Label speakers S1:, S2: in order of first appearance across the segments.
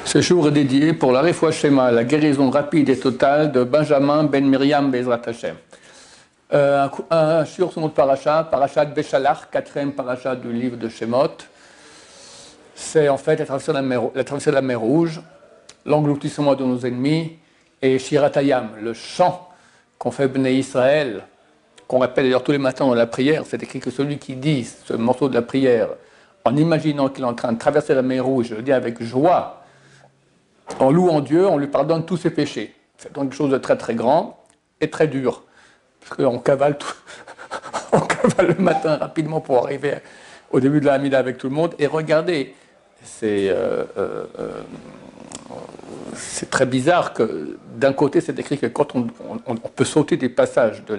S1: Ce jour est dédié pour la Refoua Shema, la guérison rapide et totale de Benjamin Ben Miriam Bezrat Hashem. Un shiur sur notre parasha, parashat Beshalach, quatrième parasha du livre de Shemot. C'est en fait la traversée de la mer Rouge, l'engloutissement de nos ennemis et Shiratayam, le chant qu'on fait Bnei Israël, qu'on répète d'ailleurs tous les matins dans la prière. C'est écrit que celui qui dit ce morceau de la prière en imaginant qu'il est en train de traverser la mer Rouge, le dit avec joie, en louant Dieu, on lui pardonne tous ses péchés. C'est donc quelque chose de très très grand et très dur. Parce qu'on cavale, on cavale le matin rapidement pour arriver au début de la Hamida avec tout le monde. Et regardez, c'est très bizarre que d'un côté c'est écrit que quand on peut sauter des passages de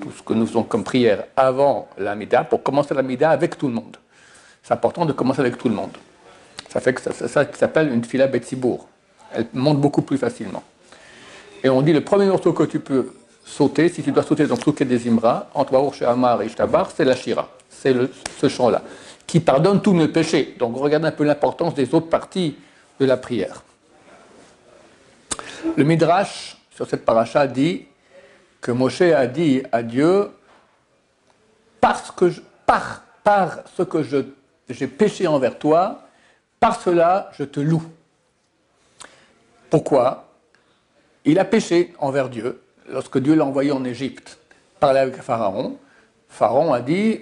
S1: tout ce que nous faisons comme prière avant la Hamida, pour commencer la Hamida avec tout le monde. C'est important de commencer avec tout le monde. Ça fait que ça s'appelle une fila betzibour. Elle monte beaucoup plus facilement. Et on dit le premier morceau que tu peux sauter, si tu dois sauter dans Psuké des Imra, entre Baruch She'amar et Ishtabar, c'est la Shira. C'est ce chant-là, qui pardonne tous nos péchés. Donc regardez un peu l'importance des autres parties de la prière. Le Midrash, sur cette paracha, dit que Moshe a dit à Dieu, par ce que j'ai péché envers toi, par cela, je te loue. Pourquoi? Il a péché envers Dieu lorsque Dieu l'a envoyé en Égypte. Parler avec Pharaon. Pharaon a dit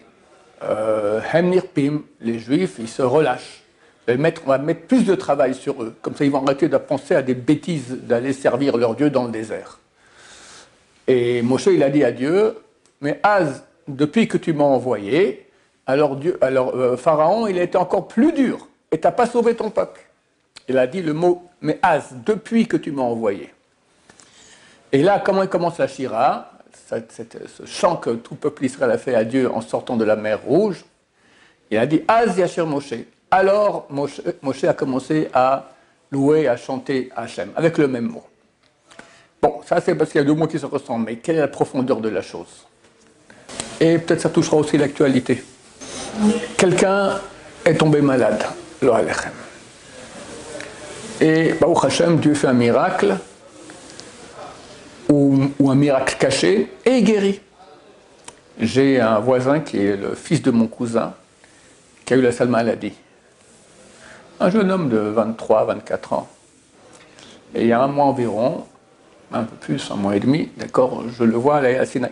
S1: Hemnirpim, les Juifs, ils se relâchent. On va mettre plus de travail sur eux. Comme ça, ils vont arrêter de penser à des bêtises d'aller servir leur Dieu dans le désert. Et Moshe, il a dit à Dieu mais Az, depuis que tu m'as envoyé, alors Pharaon, il a été encore plus dur. Et tu n'as pas sauvé ton peuple. Il a dit le mot « mais Az, depuis que tu m'as envoyé ». Et là, comment il commence la Shira, ce chant que tout peuple Israël a fait à Dieu en sortant de la mer Rouge, il a dit « Az Yashir Moshe ». Alors, Moshe a commencé à louer, à chanter Hachem, avec le même mot. Bon, ça c'est parce qu'il y a deux mots qui se ressemblent, mais quelle est la profondeur de la chose? Et peut-être ça touchera aussi l'actualité. Quelqu'un est tombé malade. Et Baruch Hashem, Dieu fait un miracle, ou un miracle caché, et il guérit. J'ai un voisin qui est le fils de mon cousin, qui a eu la sale maladie. Un jeune homme de 23, 24 ans. Et il y a un mois environ, un peu plus, un mois et demi, d'accord, je le vois,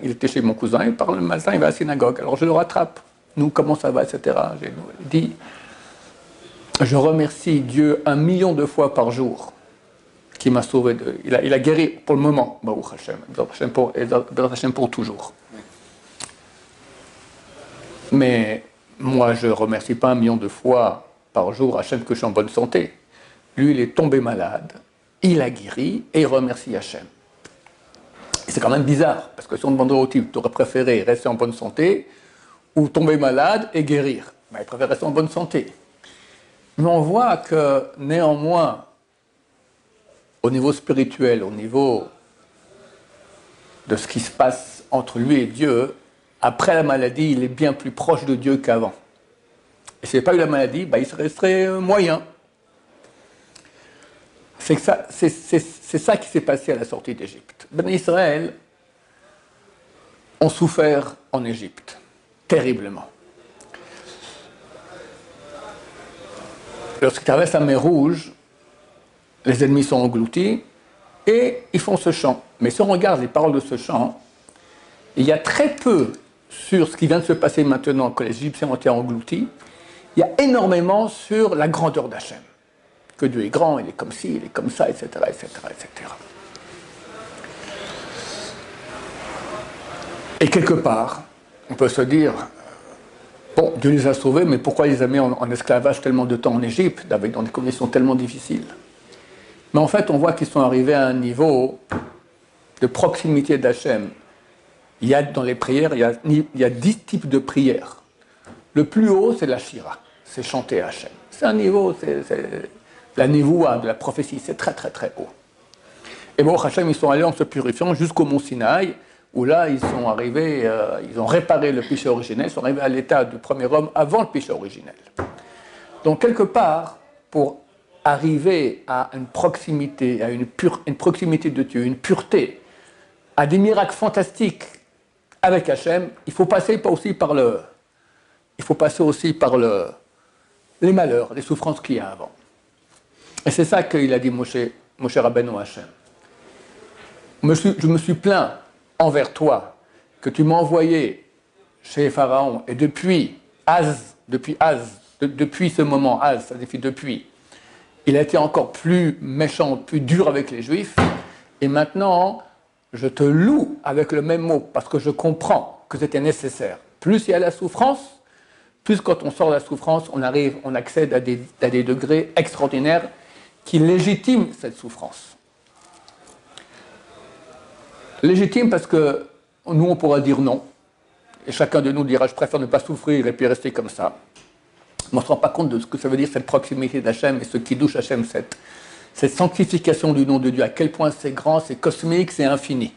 S1: il était chez mon cousin, il parle le matin, il va à la synagogue. Alors je le rattrape. Nous, comment ça va, etc. J'ai dit, je remercie Dieu 1 million de fois par jour qui m'a sauvé il a guéri pour le moment, Baruch Hashem, pour toujours. Mais moi, je ne remercie pas 1 million de fois par jour Hashem que je suis en bonne santé. Lui, il est tombé malade, il a guéri et il remercie Hashem. Et c'est quand même bizarre, parce que si on demandait au type, tu aurais préféré rester en bonne santé ou tomber malade et guérir. Il préfère rester en bonne santé. Mais on voit que néanmoins, au niveau spirituel, au niveau de ce qui se passe entre lui et Dieu, après la maladie, il est bien plus proche de Dieu qu'avant. Et s'il n'y avait pas eu la maladie, il serait moyen. C'est ça qui s'est passé à la sortie d'Égypte. Bnei Israël ont souffert en Égypte, terriblement. Lorsqu'ils traversent la mer Rouge, les ennemis sont engloutis et ils font ce chant. Mais si on regarde les paroles de ce chant, il y a très peu sur ce qui vient de se passer maintenant que les Égyptiens ont été engloutis. Il y a énormément sur la grandeur d'Hachem. Que Dieu est grand, il est comme ci, il est comme ça, etc., etc., etc. Et quelque part, on peut se dire, bon, Dieu les a sauvés, mais pourquoi il les a mis en esclavage tellement de temps en Égypte, dans des conditions tellement difficiles? Mais en fait, on voit qu'ils sont arrivés à un niveau de proximité d'Hachem. Il y a dans les prières, il y a 10 types de prières. Le plus haut, c'est la Shira, c'est chanter Hachem. C'est un niveau, c'est la nivoua de la prophétie, c'est très très très haut. Et bon, Hachem, ils sont allés en se purifiant jusqu'au mont Sinaï, où là, ils sont arrivés, ils ont réparé le péché originel, ils sont arrivés à l'état du premier homme avant le péché originel. Donc, quelque part, pour arriver à une proximité, à une proximité de Dieu, une pureté, à des miracles fantastiques avec Hachem, il faut passer aussi par les malheurs, les souffrances qu'il y a avant. Et c'est ça qu'il a dit Moshe Rabbeinu à Hachem. Je me suis plaint envers toi que tu m'as envoyé chez Pharaon, et depuis ce moment, ça signifie depuis, il a été encore plus méchant, plus dur avec les Juifs, et maintenant, je te loue avec le même mot, parce que je comprends que c'était nécessaire. Plus il y a la souffrance, plus quand on sort de la souffrance, on accède à des degrés extraordinaires qui légitiment cette souffrance. Légitime parce que nous, on pourra dire non. Et chacun de nous dira, je préfère ne pas souffrir et puis rester comme ça. Mais on ne se rend pas compte de ce que ça veut dire, cette proximité d'Hachem et ce qui douche Hachem, cette sanctification du nom de Dieu, à quel point c'est grand, c'est cosmique, c'est infini.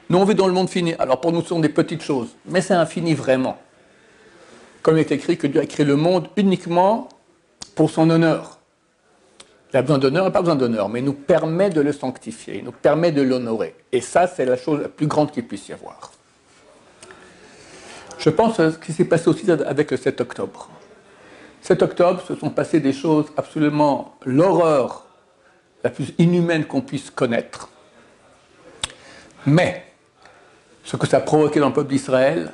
S1: Nous, on vit dans le monde fini. Alors pour nous, ce sont des petites choses, mais c'est infini vraiment. Comme il est écrit que Dieu a créé le monde uniquement pour son honneur. Il a besoin d'honneur, il n'a pas besoin d'honneur, mais il nous permet de le sanctifier, il nous permet de l'honorer. Et ça, c'est la chose la plus grande qu'il puisse y avoir. Je pense à ce qui s'est passé aussi avec le 7 octobre. 7 octobre, se sont passées des choses absolument l'horreur la plus inhumaine qu'on puisse connaître. Mais, ce que ça a provoqué dans le peuple d'Israël,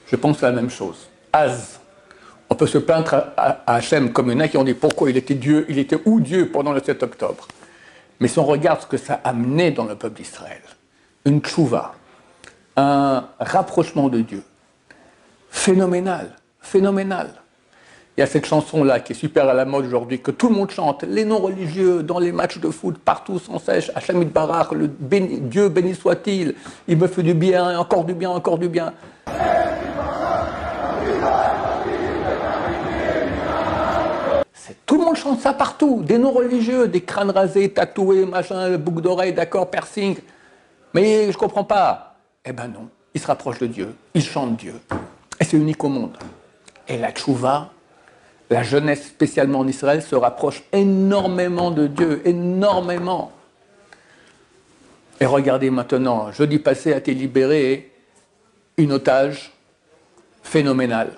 S1: je pense que c'est la même chose. On peut se plaindre à Hachem comme il y en a qui ont dit pourquoi il était où Dieu pendant le 7 octobre. Mais si on regarde ce que ça a amené dans le peuple d'Israël, une tchouva, un rapprochement de Dieu, phénoménal. Il y a cette chanson-là qui est super à la mode aujourd'hui, que tout le monde chante, les non-religieux, dans les matchs de foot, partout sans cesse, Hachem Yitbarach, Dieu béni soit-il, il me fait du bien, encore du bien, encore du bien. Tout le monde chante ça partout, des non-religieux, des crânes rasés, tatoués, machin, boucles d'oreilles, d'accord, piercing. Mais je ne comprends pas. Eh ben non, ils se rapprochent de Dieu, ils chantent Dieu. Et c'est unique au monde. Et la tchouva, la jeunesse spécialement en Israël, se rapproche énormément de Dieu, énormément. Et regardez maintenant, jeudi passé a été libéré une otage phénoménale,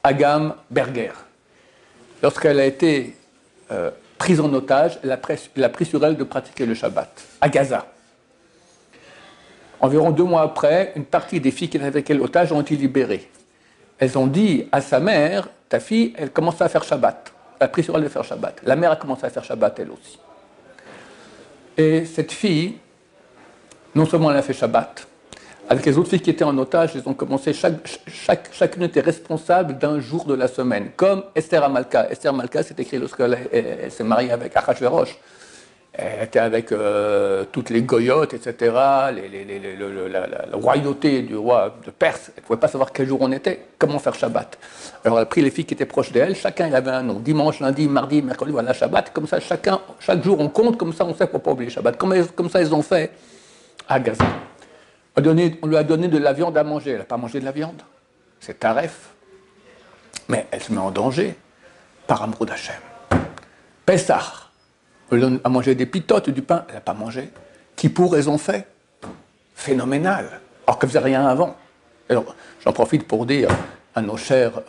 S1: Agam Berger. Lorsqu'elle a été prise en otage, elle a pris sur elle de pratiquer le Shabbat, à Gaza. Environ 2 mois après, une partie des filles qui étaient avec elle otage ont été libérées. Elles ont dit à sa mère, ta fille, elle commence à faire Shabbat. Elle a pris sur elle de faire Shabbat. La mère a commencé à faire Shabbat, elle aussi. Et cette fille, non seulement elle a fait Shabbat, avec les autres filles qui étaient en otage, elles ont commencé, chacune était responsable d'un jour de la semaine, comme Esther Amalka. Esther Amalka, c'est écrit lorsqu'elle s'est mariée avec Achashverosh. Elle était avec toutes les goyotes, etc., la royauté du roi de Perse. Elle ne pouvait pas savoir quel jour on était, comment faire Shabbat. Alors elle a pris les filles qui étaient proches d'elle, chacun il avait un nom. Dimanche, lundi, mardi, mercredi, voilà, Shabbat. Comme ça, chaque jour on compte, comme ça on sait qu'on ne peut pas oublier Shabbat. Comme ça ils ont fait à Gaza. On lui a donné de la viande à manger. Elle n'a pas mangé de la viande. C'est taref. Mais elle se met en danger par amour d'Hachem. Pessah. On lui donne à manger des pitotes, du pain. Elle n'a pas mangé. Kippour, elles ont fait. Phénoménal. Alors qu'elle ne faisait rien avant. Alors, j'en profite pour dire à nos chers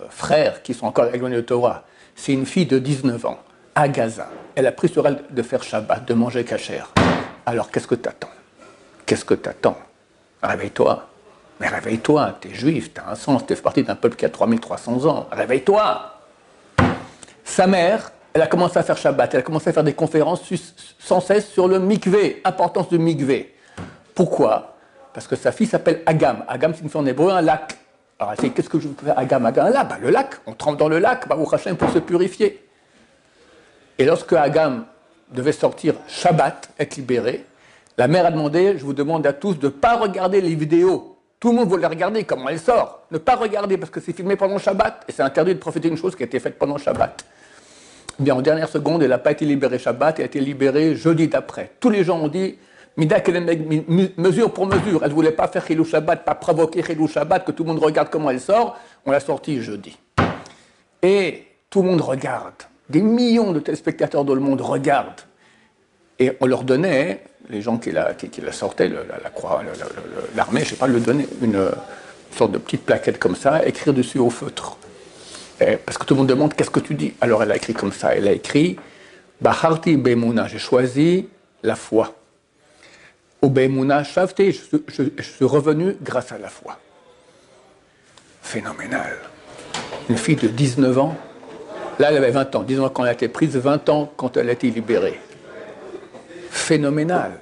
S1: frères qui sont encore éloignés de Torah, c'est une fille de 19 ans, à Gaza. Elle a pris sur elle de faire Shabbat, de manger kasher. Alors qu'est-ce que t'attends? Qu'est-ce que t'attends? Réveille-toi. Mais réveille-toi, t'es juif, t'as un sens, t'es parti d'un peuple qui a 3300 ans. Réveille-toi. Sa mère, elle a commencé à faire Shabbat, elle a commencé à faire des conférences sans cesse sur le mikvé, importance du mikvé. Pourquoi? Parce que sa fille s'appelle Agam. Agam signifie en hébreu un lac. Alors elle dit, qu'est-ce que je peux faire Agam? Agam, là, le lac, on trempe dans le lac, Baruch Hashem, pour se purifier. Et lorsque Agam devait sortir Shabbat, être libéré, la mère a demandé, je vous demande à tous de ne pas regarder les vidéos. Tout le monde voulait regarder comment elle sort. Ne pas regarder parce que c'est filmé pendant Shabbat. Et c'est interdit de profiter d'une chose qui a été faite pendant Shabbat. Bien, en dernière seconde, elle n'a pas été libérée Shabbat, elle a été libérée jeudi d'après. Tous les gens ont dit, Mida mesure pour mesure. Elle ne voulait pas faire Chilou Shabbat, pas provoquer Chilou Shabbat, que tout le monde regarde comment elle sort. On l'a sortie jeudi. Et tout le monde regarde. Des millions de téléspectateurs dans le monde regardent. Et on leur donnait, les gens qui la sortaient, la croix, l'armée, je ne sais pas, leur donnait une sorte de petite plaquette comme ça, écrire dessus au feutre. Parce que tout le monde demande qu'est-ce que tu dis. Alors elle a écrit comme ça, elle a écrit Baharti Be'emuna, j'ai choisi la foi. Au Be'emuna Shavti, je suis revenu grâce à la foi. Phénoménal. Une fille de 19 ans, là elle avait 20 ans, 19 ans quand elle a été prise, 20 ans quand elle a été libérée. Phénoménal.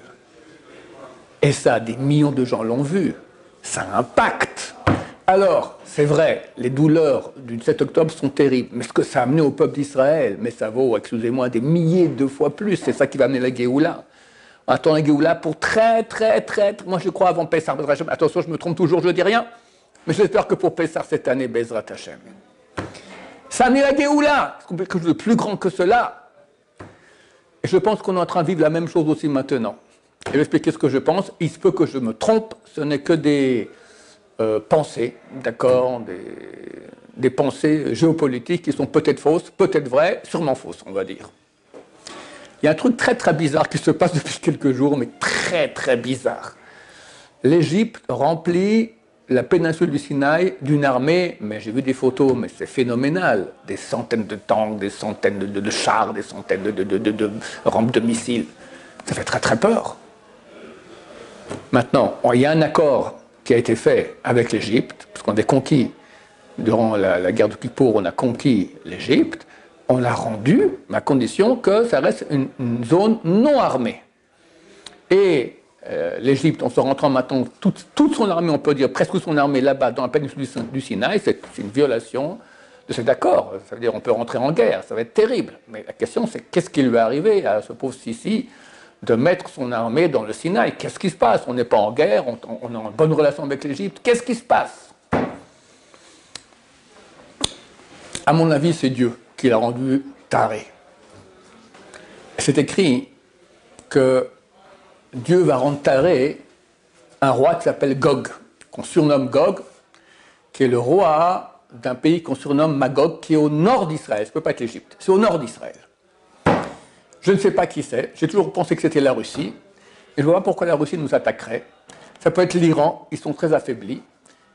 S1: Et ça, des millions de gens l'ont vu. Ça impacte. Alors, c'est vrai, les douleurs du 7 octobre sont terribles, mais ce que ça a amené au peuple d'Israël, mais ça vaut, excusez-moi, des milliers de fois plus, c'est ça qui va amener la Géoula. On attend la Géoula pour très, moi je crois avant Pessah, attention, je me trompe toujours, je ne dis rien, mais j'espère que pour Pessah cette année, Bezrat Hashem. Ça a amené la Géoula, c'est quelque chose de plus grand que cela. Et je pense qu'on est en train de vivre la même chose aussi maintenant. Et je vais expliquer ce que je pense, il se peut que je me trompe, ce n'est que des pensées, d'accord, des pensées géopolitiques qui sont peut-être fausses, peut-être vraies, sûrement fausses, on va dire. Il y a un truc très très bizarre qui se passe depuis quelques jours, mais très très bizarre. L'Égypte remplit la péninsule du Sinaï d'une armée, mais j'ai vu des photos, mais c'est phénoménal, des centaines de tanks, des centaines de chars, des centaines de rampes de missiles. Ça fait très très peur. Maintenant, il y a un accord qui a été fait avec l'Égypte, parce qu'on avait conquis, durant la guerre de Kippour, on a conquis l'Égypte, on l'a rendu, mais à condition que ça reste une zone non armée. Et l'Égypte, en se rentrant maintenant toute son armée, on peut dire presque son armée là-bas, dans la péninsule du Sinaï, c'est une violation de cet accord. Ça veut dire qu'on peut rentrer en guerre, ça va être terrible. Mais la question, c'est qu'est-ce qui lui est arrivé à ce pauvre Sisi de mettre son armée dans le Sinaï? Qu'est-ce qui se passe? On n'est pas en guerre, on a une bonne relation avec l'Égypte. Qu'est-ce qui se passe? À mon avis, c'est Dieu qui l'a rendu taré. C'est écrit que Dieu va rendre taré un roi qui s'appelle Gog, qu'on surnomme Gog, qui est le roi d'un pays qu'on surnomme Magog, qui est au nord d'Israël. Ça ne peut pas être l'Égypte, c'est au nord d'Israël. Je ne sais pas qui c'est, j'ai toujours pensé que c'était la Russie, et je ne vois pas pourquoi la Russie nous attaquerait. Ça peut être l'Iran, ils sont très affaiblis.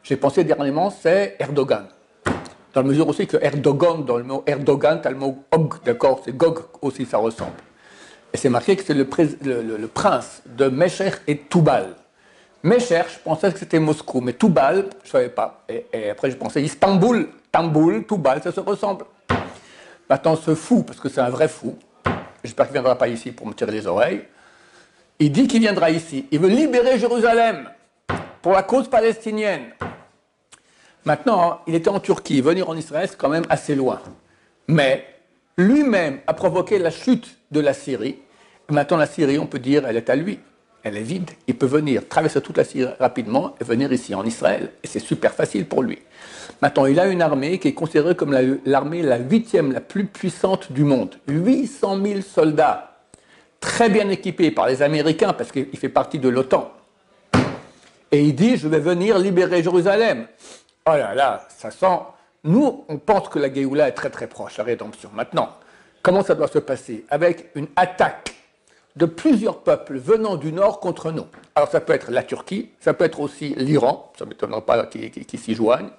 S1: J'ai pensé dernièrement, c'est Erdogan. Dans la mesure aussi que Erdogan, dans le mot Erdogan, tu as le mot Og, d'accord, c'est Gog aussi, ça ressemble. Et c'est marqué que c'est le prince de Mesher et Toubal. Mesher, je pensais que c'était Moscou, mais Toubal, je ne savais pas. Et après, je pensais Istanbul, Tamboul, Toubal, ça se ressemble. Maintenant, ce fou, parce que c'est un vrai fou, j'espère qu'il ne viendra pas ici pour me tirer les oreilles, il dit qu'il viendra ici. Il veut libérer Jérusalem pour la cause palestinienne. Maintenant, il était en Turquie. Venir en Israël, c'est quand même assez loin. Mais lui-même a provoqué la chute de la Syrie. Et maintenant, la Syrie, on peut dire, elle est à lui. Elle est vide. Il peut venir traverser toute la Syrie rapidement et venir ici en Israël. Et c'est super facile pour lui. Maintenant, il a une armée qui est considérée comme l'armée la 8e, la plus puissante du monde. 800 000 soldats, très bien équipés par les Américains, parce qu'il fait partie de l'OTAN. Et il dit, je vais venir libérer Jérusalem. Oh là là, ça sent... Nous, on pense que la Géoula est très très proche, la rédemption. Maintenant, comment ça doit se passer? Avec une attaque de plusieurs peuples venant du nord contre nous. Alors ça peut être la Turquie, ça peut être aussi l'Iran, ça ne m'étonnera pas qu'ils s'y joignent.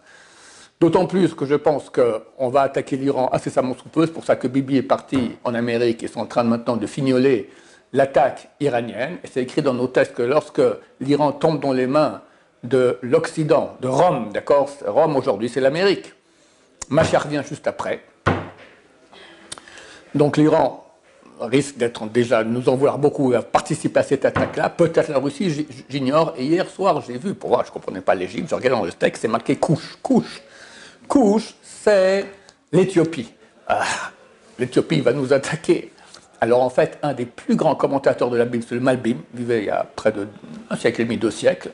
S1: D'autant plus que je pense qu'on va attaquer l'Iran incessamment sous peu, c'est pour ça que Bibi est parti en Amérique et sont en train maintenant de fignoler l'attaque iranienne. Et c'est écrit dans nos textes que lorsque l'Iran tombe dans les mains de l'Occident, de Rome, d'accord? Rome aujourd'hui c'est l'Amérique. Machar vient juste après. Donc l'Iran risque d'être déjà, nous en vouloir beaucoup à participer à cette attaque-là. Peut-être la Russie, j'ignore. Et hier soir, j'ai vu, pour voir, je ne comprenais pas l'Égypte, je regardais dans le texte, c'est marqué Kouch. Kouch, c'est l'Éthiopie. Ah, l'Éthiopie va nous attaquer. Alors en fait, un des plus grands commentateurs de la Bible, c'est le Malbim, vivait il y a près d'un siècle et demi, 2 siècles.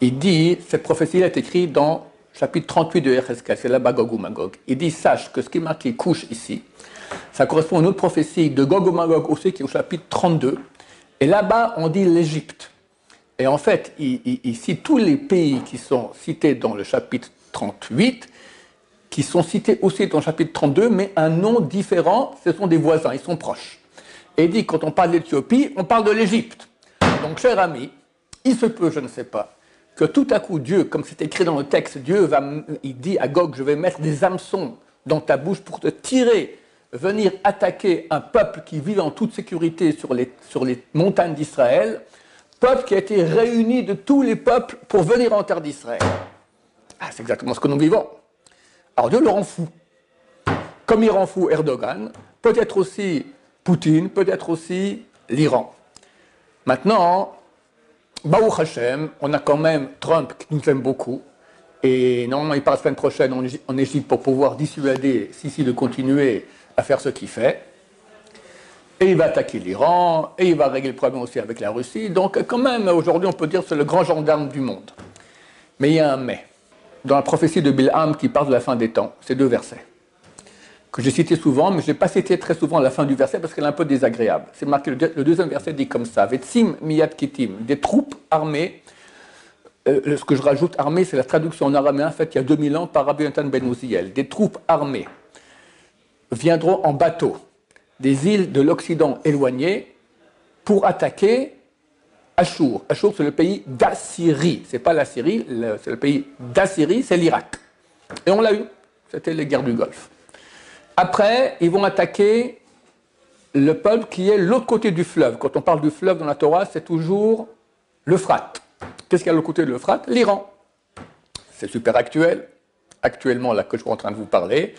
S1: Il dit, cette prophétie est écrite dans le chapitre 38 de Yecheskel, c'est là-bas Gog ou Magog. Il dit, sache que ce qui est marqué Kouch ici, ça correspond à une autre prophétie de Gog ou Magog aussi, qui est au chapitre 32. Et là-bas, on dit l'Égypte. Et en fait, il cite tous les pays qui sont cités dans le chapitre 38, qui sont cités aussi dans le chapitre 32, mais un nom différent, ce sont des voisins, ils sont proches. Et il dit, quand on parle d'Éthiopie, on parle de l'Égypte. Donc, cher ami, il se peut, je ne sais pas, que tout à coup, Dieu, comme c'est écrit dans le texte, il dit à Gog, je vais mettre des hameçons dans ta bouche pour te tirer, venir attaquer un peuple qui vit en toute sécurité sur les montagnes d'Israël, peuple qui a été réuni de tous les peuples pour venir en terre d'Israël. Ah, c'est exactement ce que nous vivons. Alors Dieu le rend fou. Comme il rend fou Erdogan, peut-être aussi Poutine, peut-être aussi l'Iran. Maintenant, Baruch Hashem, on a quand même Trump qui nous aime beaucoup. Et normalement, il part la semaine prochaine en Égypte pour pouvoir dissuader Sisi de continuer à faire ce qu'il fait. Et il va attaquer l'Iran, et il va régler le problème aussi avec la Russie. Donc quand même, aujourd'hui, on peut dire que c'est le grand gendarme du monde. Mais il y a un mais. Dans la prophétie de Bilham qui parle de la fin des temps, c'est 2 versets, que j'ai cités souvent, mais je n'ai pas cité très souvent la fin du verset parce qu'elle est un peu désagréable. C'est marqué, le deuxième verset dit comme ça, Vetsim miyad kitim, des troupes armées. Ce que je rajoute, armée, c'est la traduction en araméen faite il y a 2000 ans par Rabbi Yonatan ben Uziel. Des troupes armées viendront en bateau des îles de l'Occident éloigné pour attaquer Achour. Achour, c'est le pays d'Assyrie. Ce n'est pas la Syrie, c'est le pays d'Assyrie, c'est l'Irak. Et on l'a eu. C'était les guerres du Golfe. Après, ils vont attaquer le peuple qui est l'autre côté du fleuve. Quand on parle du fleuve dans la Torah, c'est toujours l'Euphrate. Qu'est-ce qu'il y a de l'autre côté de l'Euphrate? L'Iran. C'est super actuel. Actuellement, là que je suis en train de vous parler,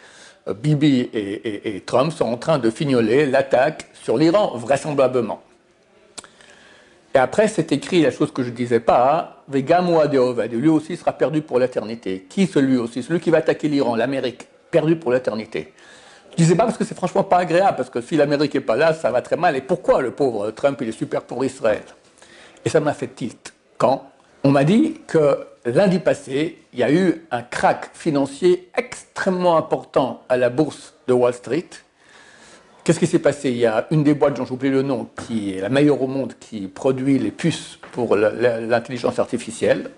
S1: Bibi et Trump sont en train de fignoler l'attaque sur l'Iran, vraisemblablement. Et après, c'est écrit la chose que je ne disais pas, Vegamoa de Oved, lui aussi sera perdu pour l'éternité. Qui celui aussi? Celui qui va attaquer l'Iran, l'Amérique, perdu pour l'éternité. Je ne disais pas parce que c'est franchement pas agréable, parce que si l'Amérique n'est pas là, ça va très mal. Et pourquoi le pauvre Trump, il est super pour Israël? Et ça m'a fait tilt. Quand on m'a dit que lundi passé, il y a eu un krach financier extrêmement important à la bourse de Wall Street. Qu'est-ce qui s'est passé? Il y a une des boîtes, dont j'oublie le nom, qui est la meilleure au monde, qui produit les puces pour l'intelligence artificielle.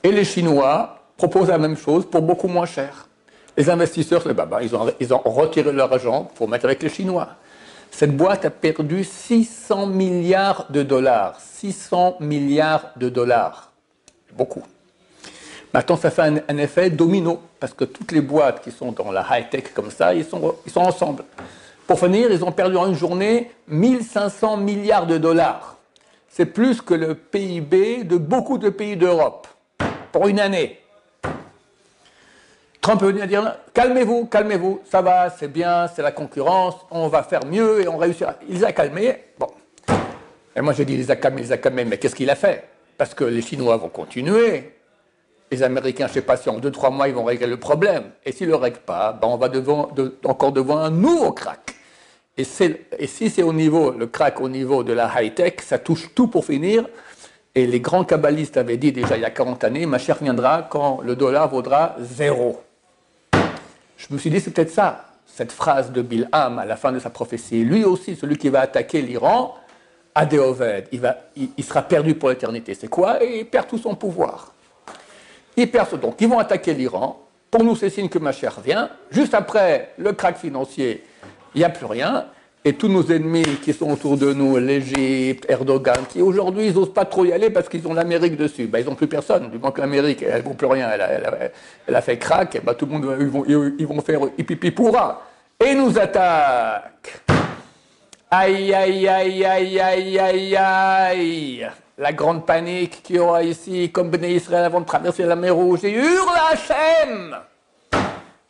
S1: Et les Chinois proposent la même chose pour beaucoup moins cher. Les investisseurs, ils ont retiré leur argent pour mettre avec les Chinois. Cette boîte a perdu 600 milliards de dollars. 600 milliards de dollars. Beaucoup. Maintenant, ça fait un effet domino, parce que toutes les boîtes qui sont dans la high-tech comme ça, ils sont ensemble. Pour finir, ils ont perdu en une journée 1500 milliards de dollars. C'est plus que le PIB de beaucoup de pays d'Europe, pour une année. Trump peut venir dire, calmez-vous, calmez-vous, ça va, c'est bien, c'est la concurrence, on va faire mieux et on réussira. Il les a calmés, bon. Et moi j'ai dit, il les a calmés, mais qu'est-ce qu'il a fait? Parce que les Chinois vont continuer. Les Américains, je ne sais pas si en 2-3 mois, ils vont régler le problème. Et s'ils ne le règlent pas, ben on va encore devant un nouveau crack. Et si c'est le crack au niveau de la high-tech, ça touche tout pour finir. Et les grands kabbalistes avaient dit déjà il y a 40 années, ma chère viendra quand le dollar vaudra 0. Je me suis dit, c'est peut-être ça, cette phrase de Bilham à la fin de sa prophétie. Lui aussi, celui qui va attaquer l'Iran, Adéoved, il sera perdu pour l'éternité. C'est quoi? Et il perd tout son pouvoir. Donc, ils vont attaquer l'Iran. Pour nous, c'est signe que ma chère vient. Juste après le krach financier, il n'y a plus rien. Et tous nos ennemis qui sont autour de nous, l'Égypte, Erdogan, qui aujourd'hui, ils n'osent pas trop y aller parce qu'ils ont l'Amérique dessus. Ben, ils n'ont plus personne. Du moment que l'Amérique, elle ne vaut plus rien, elle a fait crack, et ben, tout le monde, ils vont faire hipipi pourra. Et ils nous attaquent. Aïe, aïe, aïe, aïe, aïe, aïe, aïe. La grande panique qu'il y aura ici, comme Béné Israël avant de traverser la mer Rouge. Et hurle Hachem!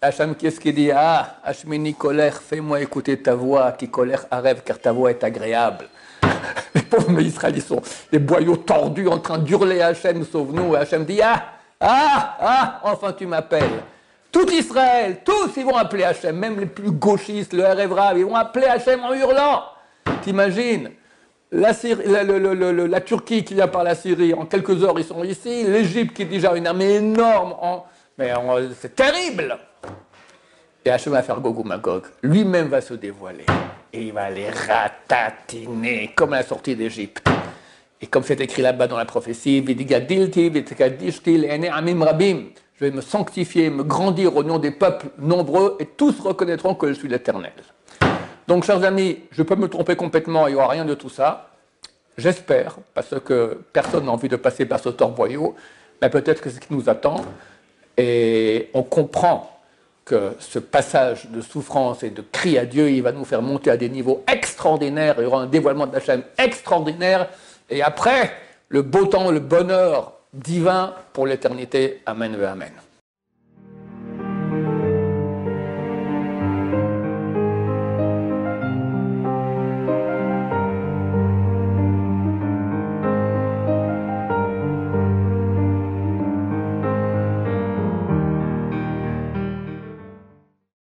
S1: Hachem, qu'est-ce qu'il dit? Ah, Hashmini colère, fais-moi écouter ta voix, qui colère à rêve, car ta voix est agréable. Les pauvres Israéliens, ils sont les boyaux tordus en train d'hurler Hachem, sauve-nous. Et Hachem dit, enfin tu m'appelles. Tout Israël, tous, ils vont appeler Hachem, même les plus gauchistes, le REVRAV, ils vont appeler Hachem en hurlant. T'imagines? La Turquie qui vient par la Syrie, en quelques heures, ils sont ici. L'Égypte qui est déjà une armée énorme. C'est terrible! Et Hachem va faire Gog Magog. Lui-même va se dévoiler. Et il va les ratatiner comme à la sortie d'Égypte. Et comme c'est écrit là-bas dans la prophétie, je vais me sanctifier, me grandir au nom des peuples nombreux et tous reconnaîtront que je suis l'Éternel. Donc, chers amis, je peux me tromper complètement, il n'y aura rien de tout ça. J'espère, parce que personne n'a envie de passer par ce torboyau, mais peut-être que c'est ce qui nous attend. Et on comprend que ce passage de souffrance et de cri à Dieu, il va nous faire monter à des niveaux extraordinaires, il y aura un dévoilement de Hachem extraordinaire, et après, le beau temps, le bonheur divin pour l'éternité. Amen et amen.